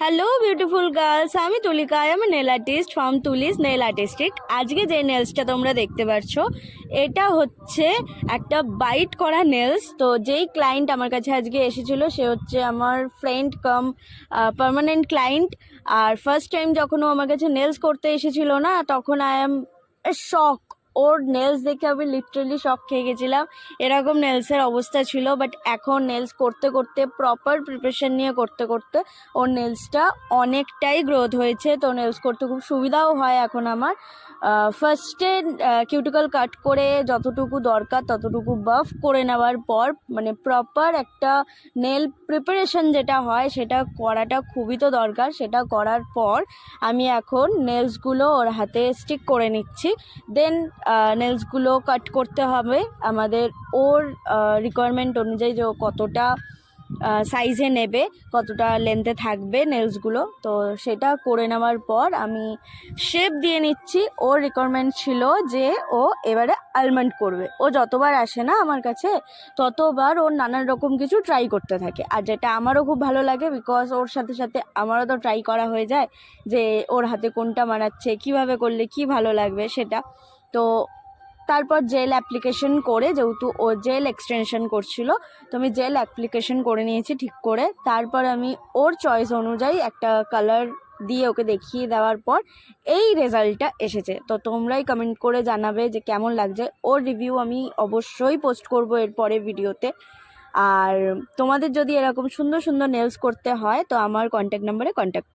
Hello beautiful girls, আমি Tulika. I am nail artist from Tuli's nail artistic. আজকে যে নেলসটা তোমরা দেখতে পাচ্ছ এটা হচ্ছে একটা বাইট করা নেলস। তো যেই ক্লায়েন্ট আমার কাছে আজকে এসেছিলো সে হচ্ছে আমার ফ্রেন্ড কাম পার্মানেন্ট ক্লায়েন্ট। আর ফার্স্ট টাইম যখন ও আমার কাছে নেলস করতে এসেছিলো না, তখন I am shock. Or nails দেখে আমি লিটারেলি শক খেয়ে গেছিলাম। এরকম নেলসের অবস্থা ছিল, বাট এখন নেলস করতে করতে প্রপার প্রিপারেশন নিয়ে করতে করতে ওর নেলসটা অনেকটাই গ্রোথ হয়েছে। তো নেলস করতে খুব সুবিধাও হয় এখন আমার। ফার্স্টে কিউটিকল কাট করে যতটুকু দরকার ততটুকু বাফ করে নেওয়ার পর, মানে প্রপার একটা নেল প্রিপারেশন যেটা হয় সেটা করাটা খুবই তো দরকার। সেটা করার পর আমি এখন নেলসগুলো ওর হাতে স্টিক করে নিচ্ছি। দেন নেলসগুলো কাট করতে হবে আমাদের ওর রিকোয়ারমেন্ট অনুযায়ী, যে ও কতটা সাইজে নেবে, কতটা লেন্থে থাকবে নেলসগুলো। তো সেটা করে নেওয়ার পর আমি শেপ দিয়ে নিচ্ছি। ওর রিকোয়ারমেন্ট ছিল যে ও এবারে আলমন্ড করবে। ও যতবার আসে না আমার কাছে ততবার ওর নানান রকম কিছু ট্রাই করতে থাকে, আর যেটা আমারও খুব ভালো লাগে, বিকজ ওর সাথে সাথে আমারও তো ট্রাই করা হয়ে যায় যে ওর হাতে কোনটা মানাচ্ছে, কিভাবে করলে কি ভালো লাগবে সেটা। তো তারপর জেল অ্যাপ্লিকেশন করে, যেহেতু ও জেল এক্সটেনশন করছিল, তো আমি জেল অ্যাপ্লিকেশন করে নিয়েছি ঠিক করে। তারপর আমি ওর চয়েস অনুযায়ী একটা কালার দিয়ে ওকে দেখিয়ে দেওয়ার পর এই রেজাল্টটা এসেছে। তো তোমরাই কমেন্ট করে জানাবে যে কেমন লাগছে। ওর রিভিউ আমি অবশ্যই পোস্ট করব এর পরে ভিডিওতে। আর তোমাদের যদি এরকম সুন্দর সুন্দর নেলস করতে হয় তো আমার কন্ট্যাক্ট নাম্বারে কন্ট্যাক্ট